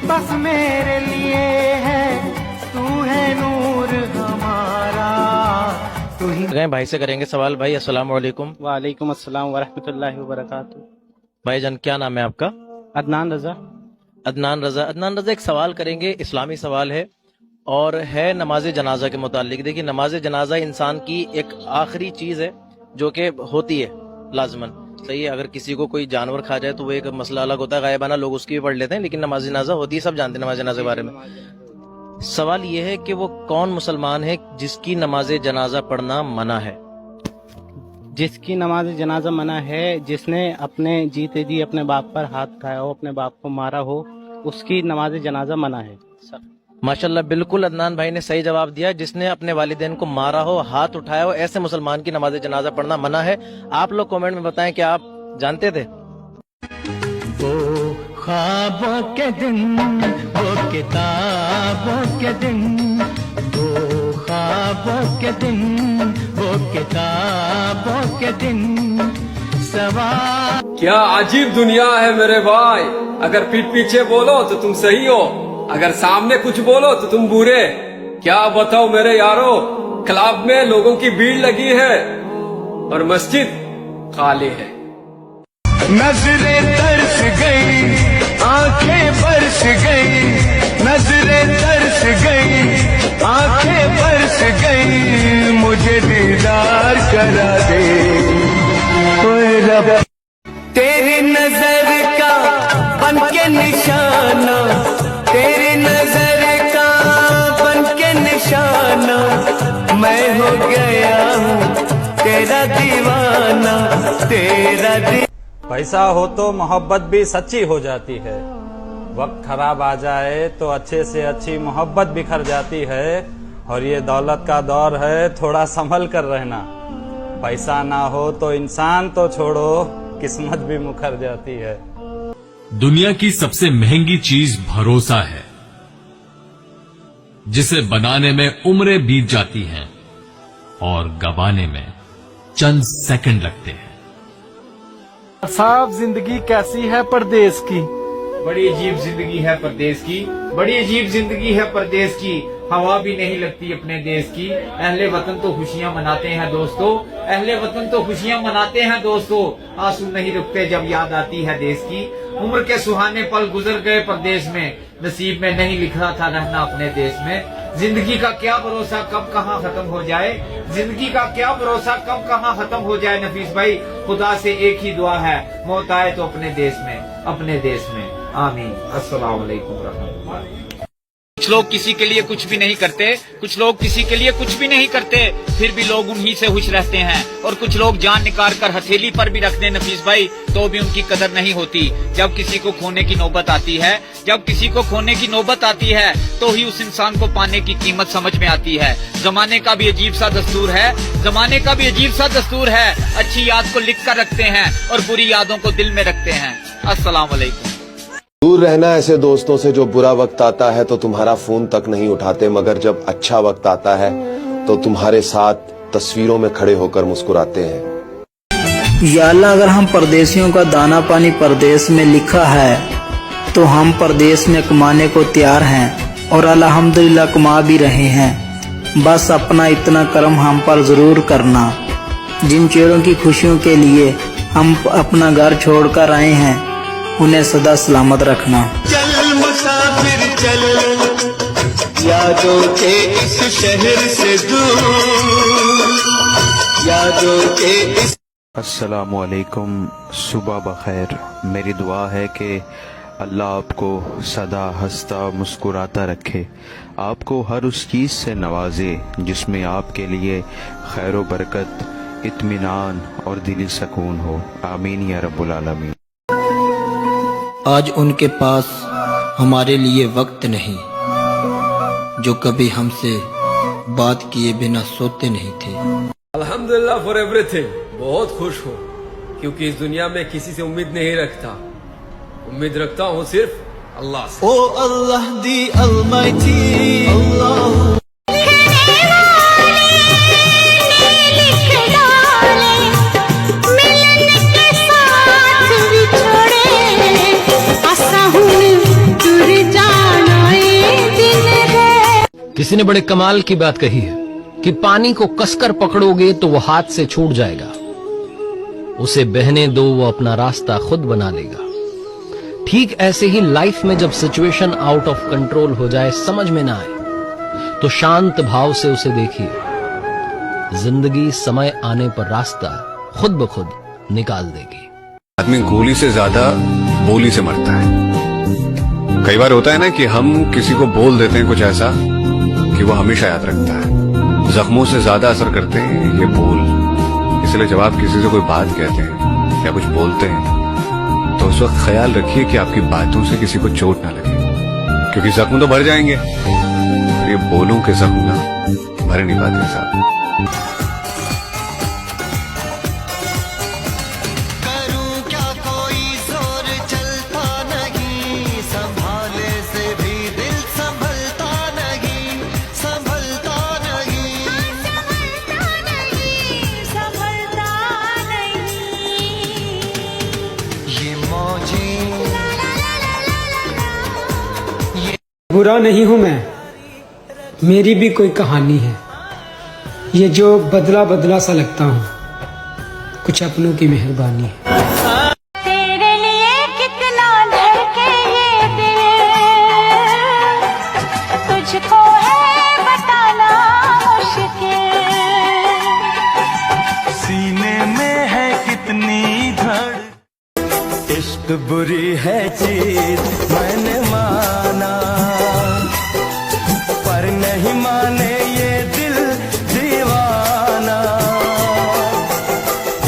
S6: बस मेरे लिए है। तू है नूर हमारा, तू ही।
S7: गए भाई से करेंगे सवाल। भाई अस्सलाम वालेकुम।
S24: वालेकुम अस्सलाम वरहमतुल्लाहि वबरकातुहू।
S7: भाईजान क्या नाम है आपका?
S24: अदनान रजा।
S7: अदनान रजा। अदनान रजा, एक सवाल करेंगे, इस्लामी सवाल है और है नमाज जनाजा के मुतालिक। देखिए, नमाज जनाजा इंसान की एक आखिरी चीज है जो कि होती है लाजमन, सही है। अगर किसी को कोई जानवर खा जाए तो वो एक मसला अलग होता है, गायबाना लोग उसकी भी पढ़ लेते हैं, लेकिन नमाज जनाजा होती है, सब जानते हैं नमाज जनाजा के बारे में। सवाल ये है कि वो कौन मुसलमान है जिसकी नमाज जनाजा पढ़ना मना है?
S24: जिसकी नमाज जनाजा मना है, जिसने अपने जीते जी अपने बाप पर हाथ उठाया हो, अपने बाप को मारा हो, उसकी नमाज जनाजा मना है।
S12: माशाल्लाह, बिल्कुल अदनान भाई ने सही जवाब दिया। जिसने अपने वालिदैन को मारा हो, हाथ उठाया हो, ऐसे मुसलमान की नमाज जनाजा पढ़ना मना है। आप लोग कमेंट में बताएं कि आप जानते थे?
S6: ख्वाबों के दिन, वो किताबों के दिन, वो ख्वाबों के दिन, वो किताबों के दिन, सवाल।
S5: क्या अजीब दुनिया है मेरे भाई। अगर पीठ पीछे बोलो तो तुम सही हो, अगर सामने कुछ बोलो तो तुम बुरे। क्या बताओ मेरे यारो, क्लब में लोगों की भीड़ लगी है और मस्जिद खाली है।
S6: नजरें तरस गई, आंखें बरस गई, नजरें तरस गई, आंखें बरस गई, मुझे दीदार करा दे ओए रब। तेरी नजर का बन के निशाना, तेरी नजर का बन के निशाना, मैं हो गया हूँ तेरा दीवाना, तेरा
S8: पैसा हो तो मोहब्बत भी सच्ची हो जाती है। वक्त खराब आ जाए तो अच्छे से अच्छी मोहब्बत बिखर जाती है। और ये दौलत का दौर है, थोड़ा संभल कर रहना। पैसा ना हो तो इंसान तो छोड़ो, किस्मत भी मुखर जाती है।
S9: दुनिया की सबसे महंगी चीज भरोसा है, जिसे बनाने में उम्रें बीत जाती हैं और गवाने में चंद सेकंड लगते हैं।
S24: साहब, जिंदगी कैसी है परदेश की?
S18: बड़ी अजीब जिंदगी है परदेश की, बड़ी अजीब जिंदगी है परदेश की। हवा भी नहीं लगती अपने देश की। अहले वतन तो खुशियां मनाते हैं दोस्तों, अहले वतन तो खुशियां मनाते हैं दोस्तों। आंसू नहीं रुकते जब याद आती है देश की। उम्र के सुहाने पल गुजर गए परदेश में, नसीब में नहीं लिखा था रहना अपने देश में। जिंदगी का क्या भरोसा कब कहाँ खत्म हो जाए, जिंदगी का क्या भरोसा कब कहाँ खत्म हो जाए। नफीस भाई, खुदा से एक ही दुआ है, मौत आए तो अपने देश में, अपने देश में। आमीन। अस्सलाम वालेकुम रहमतुल्लाह। कुछ लोग किसी के लिए कुछ भी नहीं करते, कुछ लोग किसी के लिए कुछ भी नहीं करते, फिर भी लोग उन्हीं से खुश रहते हैं। और कुछ लोग जान निकाल कर हथेली पर भी रख दें नफीस भाई, तो भी उनकी कदर नहीं होती। जब किसी को खोने की नौबत आती है, जब किसी को खोने की नौबत आती है, तो ही उस इंसान को पाने की कीमत समझ में आती है। जमाने का भी अजीब सा दस्तूर है, जमाने का भी अजीब सा दस्तूर है। अच्छी याद को लिख कर रखते हैं और बुरी यादों को दिल में रखते हैं। अस्सलाम वालेकुम।
S11: दूर रहना ऐसे दोस्तों से जो बुरा वक्त आता है तो तुम्हारा फोन तक नहीं उठाते, मगर जब अच्छा वक्त आता है तो तुम्हारे साथ तस्वीरों में खड़े होकर मुस्कुराते हैं।
S25: या अल्लाह, अगर हम परदेशियों का दाना पानी परदेश में लिखा है तो हम परदेश में कमाने को तैयार हैं और अल्हम्दुलिल्लाह कमा भी रहे हैं। बस अपना इतना करम हम पर जरूर करना। जिन चेहरों की खुशियों के लिए हम अपना घर छोड़कर आए हैं, उन्हें सदा सलामत रखना।
S6: चल मुसाफिर चल, यादों के इस शहर से दूर, यादों के इस।
S26: अस्सलामु अलैकुम, सुबह बखैर। मेरी दुआ है कि अल्लाह आपको सदा हंसता मुस्कुराता रखे, आपको हर उस चीज़ से नवाजे जिसमें आपके लिए खैर व बरकत, इत्मीनान और दिली सुकून हो। आमीन या रब्बुल आलमीन।
S25: आज उनके पास हमारे लिए वक्त नहीं, जो कभी हमसे बात किए बिना सोते नहीं थे।
S5: अल्हम्दुलिल्लाह फॉर एवरीथिंग। बहुत खुश हूँ क्योंकि इस दुनिया में किसी से उम्मीद नहीं रखता, उम्मीद रखता हूँ सिर्फ अल्लाह से।
S6: ओ अल्लाह दी अलमाइटी, अल्लाह
S27: किसी ने बड़े कमाल की बात कही है कि पानी को कसकर पकड़ोगे तो वो हाथ से छूट जाएगा, उसे बहने दो, वो अपना रास्ता खुद बना लेगा। ठीक ऐसे ही लाइफ में जब सिचुएशन आउट ऑफ कंट्रोल हो जाए, समझ में ना आए, तो शांत भाव से उसे देखिए। जिंदगी समय आने पर रास्ता खुद ब खुद निकाल देगी।
S4: आदमी गोली से ज्यादा बोली से मरता है। कई बार होता है ना कि हम किसी को बोल देते हैं कुछ ऐसा कि वो हमेशा याद रखता है। जख्मों से ज्यादा असर करते हैं ये बोल, इसलिए जब आप किसी से कोई बात कहते हैं या कुछ बोलते हैं तो उस वक्त ख्याल रखिए कि आपकी बातों से किसी को चोट ना लगे, क्योंकि जख्म तो भर जाएंगे, ये बोलों के जख्म ना भर नहीं पाते साहब।
S1: करूं क्या कोई जोर चलता नहीं, संभाले से भी दिल संभलता नहीं, संभलता नहीं,
S3: संभलता नहीं।
S1: ये मौजी
S10: बुरा नहीं हूं मैं, मेरी भी कोई कहानी है। ये जो बदला बदला सा लगता हूँ, कुछ अपनों की मेहरबानी है।
S3: तेरे लिए कितना धड़के ये दिल, तुझको है बताना मुश्किल।
S1: सीने में है कितनी धड़, इश्क बुरी है चीज मैंने माना, पर नहीं माने ये दिल दीवाना,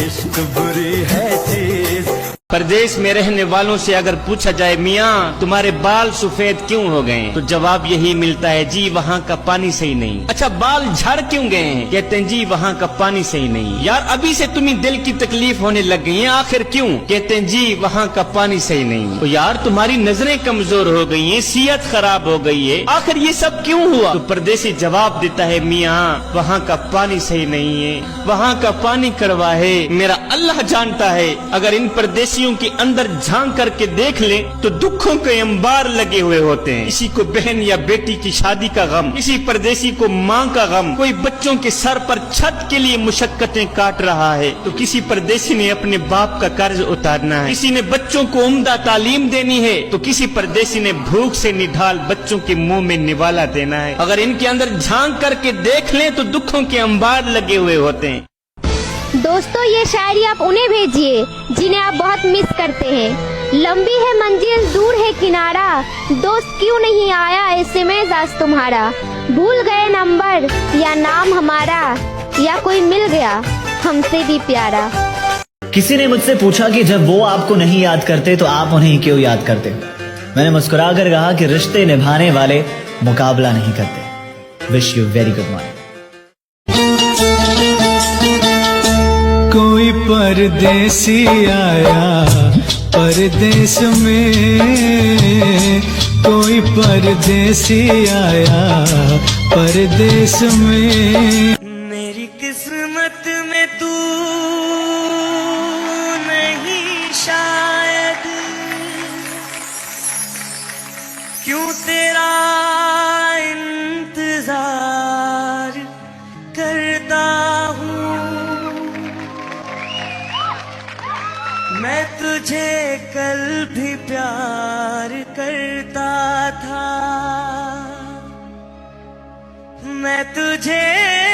S1: इश्क बुरी है चीज।
S13: परदेश में रहने वालों से अगर पूछा जाए मियाँ तुम्हारे बाल सफेद क्यों हो गए, तो जवाब यही मिलता है जी वहाँ का पानी सही नहीं। अच्छा बाल झड़ क्यों गए हैं, कहते हैं जी वहाँ का पानी सही नहीं। यार अभी से तुम्हें दिल की तकलीफ होने लग गई है, आखिर क्यों, कहते हैं जी वहाँ का पानी सही नहीं। तो यार तुम्हारी नजरें कमजोर हो गई हैं, सेहत खराब हो गई है, आखिर ये सब क्यों हुआ। तो परदेसी जवाब देता है मियाँ वहाँ का पानी सही नहीं है, वहाँ का पानी कड़वा है, मेरा अल्लाह जानता है। अगर इन परदेसियों के अंदर झांक करके देख ले तो दुखों के अंबार लगे हुए होते हैं। किसी को बहन या बेटी की शादी का गम, किसी परदेसी को माँ का गम, कोई बच्चों के सर पर छत के लिए मुशक्कतें काट रहा है, तो किसी परदेसी ने अपने बाप का कर्ज उतारना है, किसी ने बच्चों को उम्दा तालीम देनी है, तो किसी परदेसी ने भूख से निढाल बच्चों के मुंह में निवाला देना है। अगर इनके अंदर झांक करके देख ले तो दुखों के अंबार लगे हुए होते हैं।
S14: दोस्तों ये शायरी आप उन्हें भेजिए जिन्हें आप बहुत मिस करते हैं। लंबी है मंजिल दूर है किनारा, दोस्त क्यों नहीं आया एसएमएस आज तुम्हारा, भूल गए नंबर या नाम हमारा, या कोई मिल गया हमसे भी प्यारा।
S15: किसी ने मुझसे पूछा कि जब वो आपको नहीं याद करते तो आप उन्हें क्यों याद करते। मैंने मुस्कुरा कर कहा कि रिश्ते निभाने वाले मुकाबला नहीं करते। Wish you very good morning.
S6: कोई परदेसी आया परदेश में, कोई परदेसी आया परदेश में।
S1: मेरी किस्मत में तू नहीं शायद, क्यों तेरा इंतजार करता हूँ मैं, तुझे कल भी प्यार करता था, मैं तुझे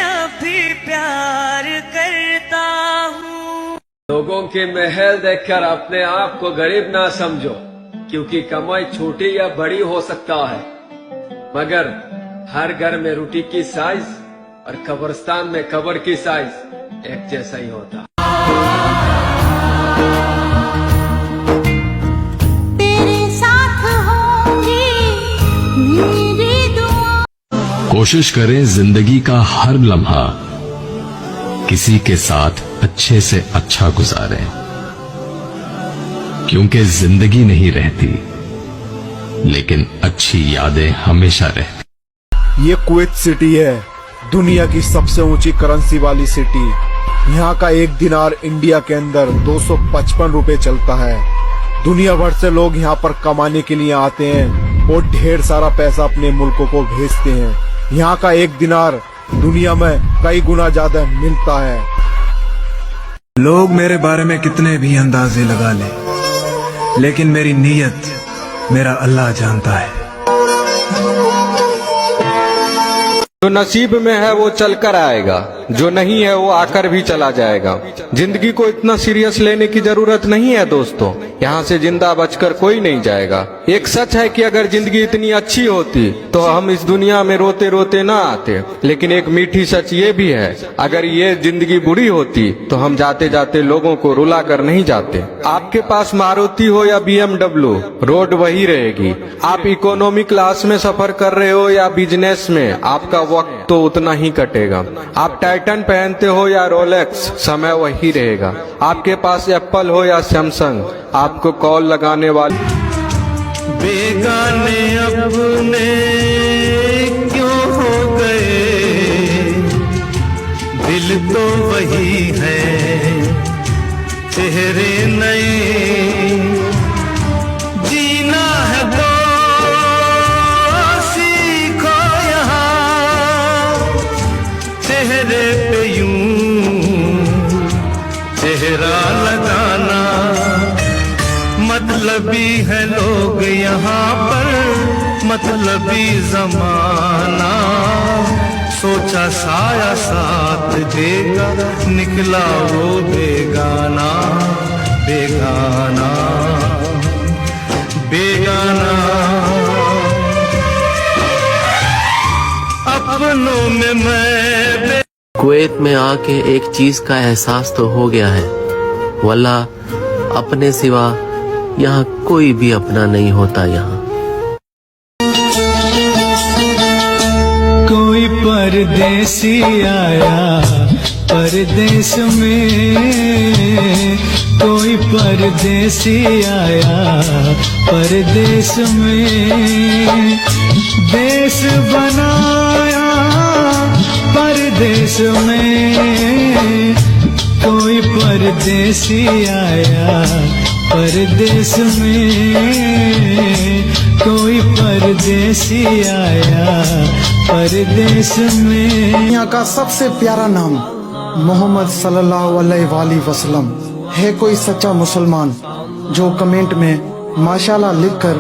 S1: अभी प्यार करता हूँ।
S5: लोगों के महल देखकर अपने आप को गरीब ना समझो, क्योंकि कमाई छोटी या बड़ी हो सकता है, मगर हर घर में रोटी की साइज और कब्रिस्तान में कब्र की साइज एक जैसा ही होता।
S3: तेरे साथ होंगी मेरी दुआ।
S9: कोशिश करें जिंदगी का हर लम्हा किसी के साथ अच्छे से अच्छा गुजारें, क्योंकि जिंदगी नहीं रहती लेकिन अच्छी यादें हमेशा रहती।
S19: ये कुवैत सिटी है, दुनिया की सबसे ऊंची करेंसी वाली सिटी। यहाँ का एक दिनार इंडिया के अंदर 255 रुपए चलता है। दुनिया भर से लोग यहाँ पर कमाने के लिए आते हैं और ढेर सारा पैसा अपने मुल्कों को भेजते हैं। यहाँ का एक दिनार दुनिया में कई गुना ज्यादा मिलता है।
S20: लोग मेरे बारे में कितने भी अंदाजे लगा लें, लेकिन मेरी नीयत मेरा अल्लाह जानता है।
S5: जो नसीब में है वो चल कर आएगा, जो नहीं है वो आकर भी चला जाएगा। जिंदगी को इतना सीरियस लेने की जरूरत नहीं है दोस्तों, यहाँ से जिंदा बचकर कोई नहीं जाएगा। एक सच है कि अगर जिंदगी इतनी अच्छी होती तो हम इस दुनिया में रोते रोते ना आते, लेकिन एक मीठी सच ये भी है, अगर ये जिंदगी बुरी होती तो हम जाते जाते लोगों को रुला कर नहीं जाते। आपके पास मारुति हो या BMW, रोड वही रहेगी। आप इकोनॉमी क्लास में सफर कर रहे हो या बिजनेस में, आपका वक्त तो उतना ही कटेगा। आप टाइटन पहनते हो या रोलेक्स, समय वही रहेगा। आपके पास एप्पल हो या सैमसंग, आपको कॉल लगाने वाले
S6: बेगाने अपने क्यों हो गए, दिल तो वही है, चेहरे नए, जीना है तो सीखो यहाँ, चेहरे पे यूं चेहरा लगाना, मतलबी है लोग यहाँ पर, मतलबी जमाना, सोचा साया साथ देगा, निकला वो बेगाना, बेगाना, बेगाना, अपनों में मैं।
S12: कुवैत में आके एक चीज का एहसास तो हो गया है, वल्ला अपने सिवा यहाँ कोई भी अपना नहीं होता। यहाँ
S6: कोई परदेसी आया परदेश में, कोई परदेसी आया परदेश में, देश बनाया परदेश में, कोई परदेसी आया परदेश में, कोई परदेसी आया परदेश में।
S2: दुनिया का सबसे प्यारा नाम मोहम्मद सल्लल्लाहु अलैहि वसल्लम है। कोई सच्चा मुसलमान जो कमेंट में माशाल्लाह लिखकर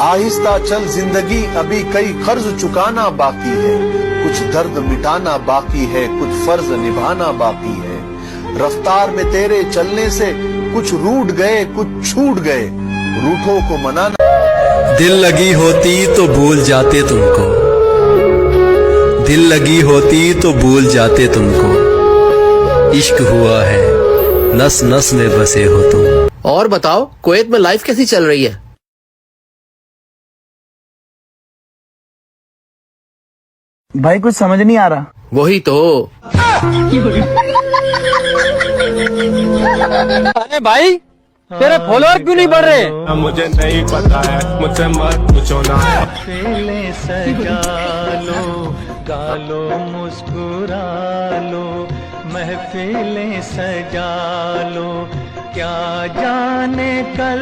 S11: आहिस्ता चल जिंदगी, अभी कई कर्ज चुकाना बाकी है, कुछ दर्द मिटाना बाकी है, कुछ फर्ज निभाना बाकी है, रफ्तार में तेरे चलने से कुछ रूठ गए, कुछ छूट गए, रूठों को मनाना।
S7: दिल लगी होती तो भूल जाते तुमको, दिल लगी होती तो भूल जाते तुमको, इश्क हुआ है नस नस में बसे हो तुम।
S12: और बताओ कुवैत में लाइफ कैसी चल रही है?
S2: भाई कुछ समझ नहीं आ रहा।
S12: वही तो।
S16: अरे भाई तेरे फॉलोअर क्यों नहीं बढ़ रहे?
S6: मुझे नहीं पता है, मुझसे मत पूछो ना। महफिलें सजा लो, गालो मुस्कुरा लो, महफिलें सजा लो, क्या जाने कल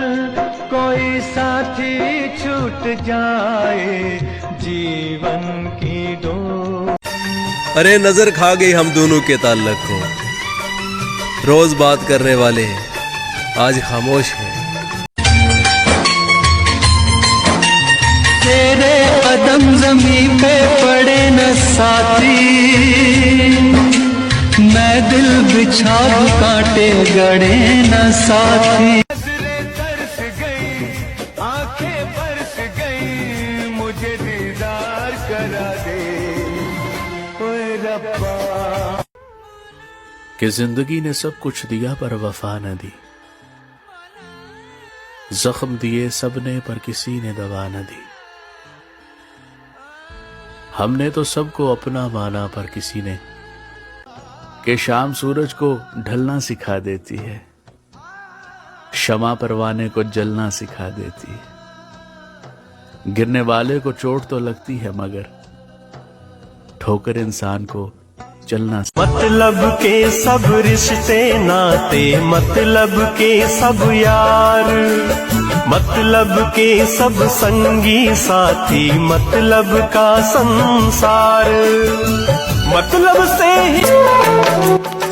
S6: कोई साथी छूट जाए, जीवन की डोर।
S7: अरे नजर खा गई हम दोनों के ताल्लुक को, रोज बात करने वाले आज खामोश हैं।
S6: तेरे कदम जमीन पे पड़े न साथी, मैं दिल बिछा दूं कांटे गड़े न साथी। तरस गई, आंखें बरस गई, मुझे दीदार करा दे ओए रब्बा।
S17: कि जिंदगी ने सब कुछ दिया पर वफा न दी, जख्म दिए सबने पर किसी ने दवा न दी, हमने तो सबको अपना माना पर किसी ने, कि शाम सूरज को ढलना सिखा देती है, शमा परवाने को जलना सिखा देती है, गिरने वाले को चोट तो लगती है मगर ठोकर इंसान को चलना।
S6: मतलब के सब रिश्ते नाते, मतलब के सब यार, मतलब के सब संगी साथी, मतलब का संसार, मतलब से ही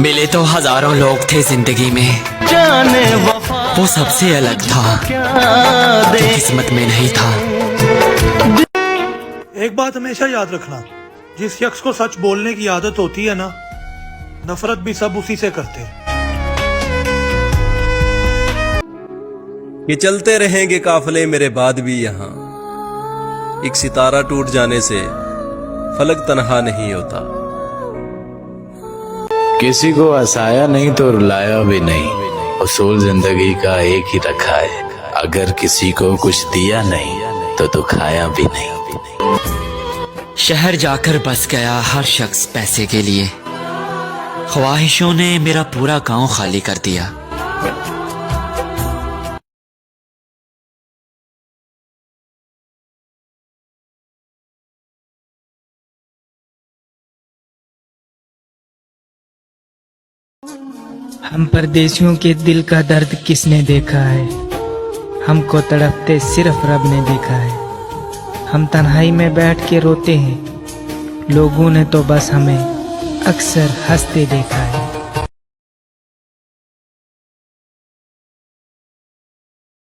S21: मिले तो हजारों लोग थे जिंदगी में,
S6: जाने वफा
S21: वो सबसे अलग था जो किस्मत में नहीं था।
S22: एक बात हमेशा याद रखना,
S8: जिस शख्स को सच बोलने की आदत होती है ना, नफरत भी सब उसी से करते हैं।
S7: ये चलते रहेंगे काफले मेरे बाद भी यहाँ, एक सितारा टूट जाने से फलक तन्हा नहीं होता।
S18: किसी को हंसाया नहीं तो रुलाया भी नहीं, उसूल जिंदगी का एक ही रखा है, अगर किसी को कुछ दिया नहीं तो दुखाया भी नहीं।
S21: शहर जाकर बस गया हर शख्स पैसे के लिए, ख्वाहिशों ने मेरा पूरा गांव खाली कर दिया।
S22: हम परदेशियों के दिल का दर्द किसने देखा है, हमको तड़पते सिर्फ रब ने देखा है। हम तन्हाई में बैठ के रोते हैं, लोगों ने तो बस हमें अक्सर हंसते देखा है।